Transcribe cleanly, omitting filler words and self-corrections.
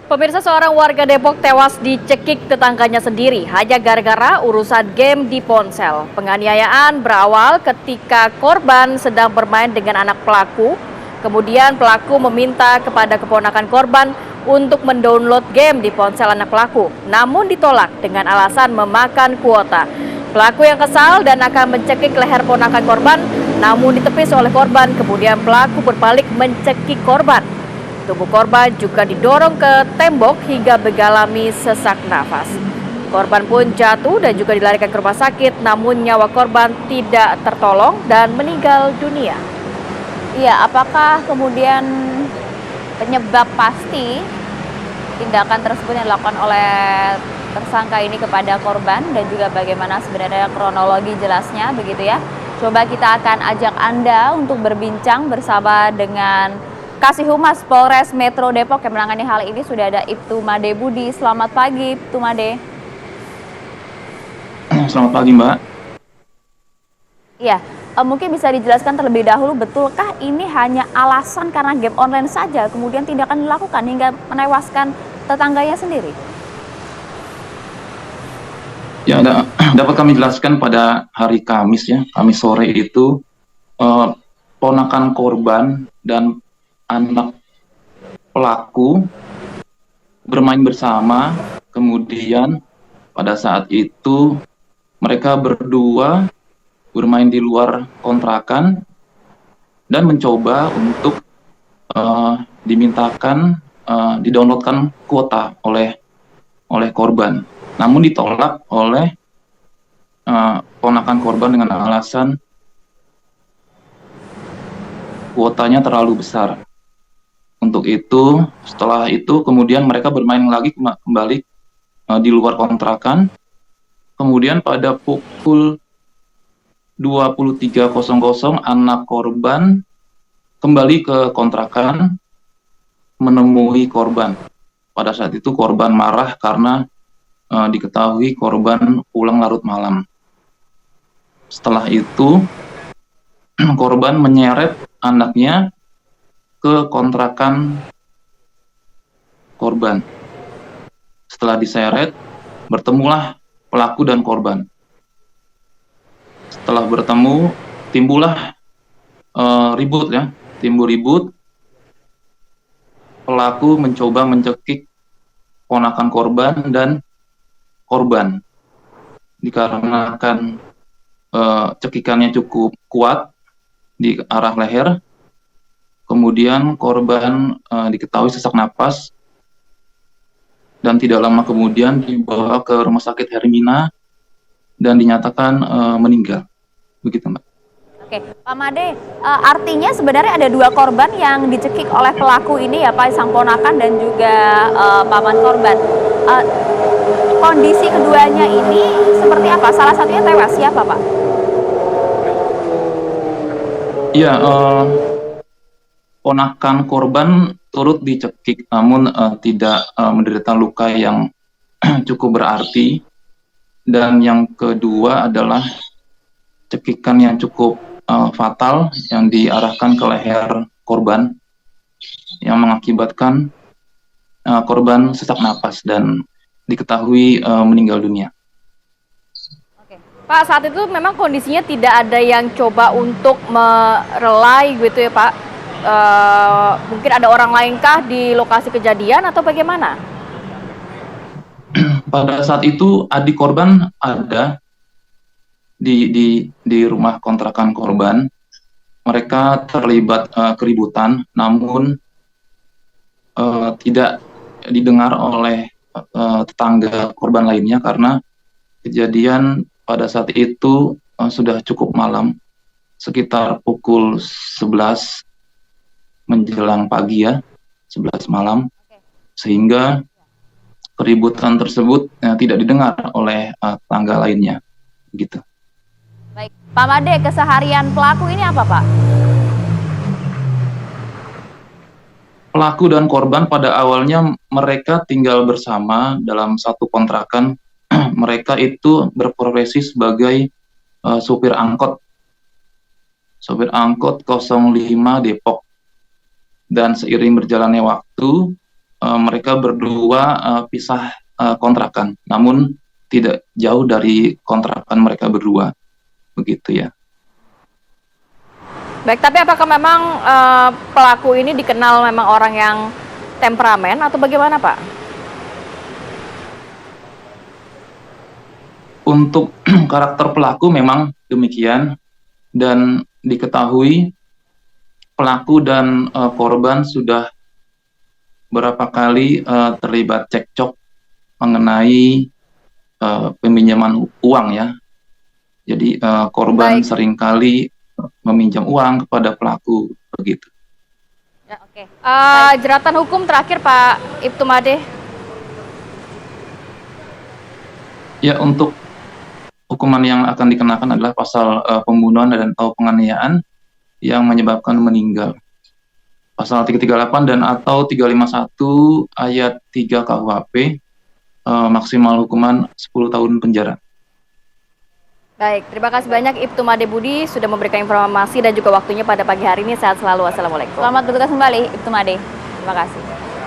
Pemirsa, seorang warga Depok tewas dicekik tetangganya sendiri hanya gara-gara urusan game di ponsel. Penganiayaan berawal ketika korban sedang bermain dengan anak pelaku. Kemudian pelaku meminta kepada keponakan korban untuk mendownload game di ponsel anak pelaku, namun ditolak dengan alasan memakan kuota. Pelaku yang kesal dan akan mencekik leher ponakan korban, namun ditepis oleh korban. Kemudian pelaku berbalik mencekik korban. Tubuh korban juga didorong ke tembok hingga mengalami sesak nafas. Korban pun jatuh dan juga dilarikan ke rumah sakit, namun nyawa korban tidak tertolong dan meninggal dunia. Iya, apakah kemudian penyebab pasti tindakan tersebut yang dilakukan oleh tersangka ini kepada korban dan juga bagaimana sebenarnya kronologi jelasnya begitu ya. Coba kita akan ajak Anda untuk berbincang bersama dengan Kasih Humas Polres Metro Depok yang menangani hal ini. Sudah ada Ibtu Made Budi. Selamat pagi, Ibtu Made. Selamat pagi, Mbak. Iya, mungkin bisa dijelaskan terlebih dahulu, betulkah ini hanya alasan karena game online saja kemudian tindakan dilakukan hingga menewaskan tetangganya sendiri? Ya, dapat kami jelaskan pada hari Kamis ya, Kamis sore itu ponakan korban dan anak pelaku bermain bersama. Kemudian pada saat itu mereka berdua bermain di luar kontrakan dan mencoba untuk dimintakan didownloadkan kuota oleh korban. Namun ditolak oleh ponakan korban dengan alasan kuotanya terlalu besar. Untuk itu, setelah itu kemudian mereka bermain lagi kembali di luar kontrakan. Kemudian pada pukul 23.00 anak korban kembali ke kontrakan menemui korban. Pada saat itu korban marah karena diketahui korban pulang larut malam. Setelah itu korban menyeret anaknya ke kontrakan korban. Setelah diseret, bertemulah pelaku dan korban. Setelah bertemu, timbullah ribut ya, timbul ribut. Pelaku mencoba mencekik ponakan korban dan korban. Dikarenakan cekikannya cukup kuat di arah leher, kemudian korban diketahui sesak napas dan tidak lama kemudian dibawa ke Rumah Sakit Hermina dan dinyatakan meninggal. Begitu, Mbak. Oke, Pak Made, artinya sebenarnya ada dua korban yang dicekik oleh pelaku ini ya Pak, sang ponakan dan juga paman korban. Kondisi keduanya ini seperti apa? Salah satunya tewas, siapa Pak? Iya, ponakan korban turut dicekik, namun tidak menderita luka yang cukup berarti. Dan yang kedua adalah cekikan yang cukup fatal yang diarahkan ke leher korban, yang mengakibatkan korban sesak napas dan diketahui meninggal dunia. Oke. Pak, saat itu memang kondisinya tidak ada yang coba untuk merelai gitu ya Pak? Mungkin ada orang lain-kah di lokasi kejadian atau bagaimana? Pada saat itu adik korban ada di rumah kontrakan korban. Mereka terlibat keributan, namun tidak didengar oleh tetangga korban lainnya karena kejadian pada saat itu sudah cukup malam, sekitar pukul 11 menjelang pagi ya, 11 malam, sehingga keributan tersebut tidak didengar oleh tetangga lainnya, gitu. Baik, Pak Made, keseharian pelaku ini apa Pak? Pelaku dan korban pada awalnya mereka tinggal bersama dalam satu kontrakan. Mereka itu berprofesi sebagai supir angkot 05 Depok. Dan seiring berjalannya waktu, mereka berdua pisah kontrakan, namun tidak jauh dari kontrakan mereka berdua, begitu ya. Baik, tapi apakah memang pelaku ini dikenal memang orang yang temperamen atau bagaimana, Pak? Untuk karakter pelaku memang demikian, dan diketahui pelaku dan korban sudah berapa kali terlibat cekcok mengenai peminjaman uang ya. Jadi korban Baik. seringkali meminjam uang kepada pelaku begitu. Ya, oke. Jeratan hukum terakhir Pak Ibtu Made. Ya, untuk hukuman yang akan dikenakan adalah pasal pembunuhan dan atau penganiayaan yang menyebabkan meninggal. Pasal 338 dan atau 351 ayat 3 KUHP, maksimal hukuman 10 tahun penjara. Baik, terima kasih banyak Ibtu Made Budi sudah memberikan informasi dan juga waktunya pada pagi hari ini. Sehat selalu. Assalamualaikum. Selamat bertugas kembali, Ibtu Made. Terima kasih.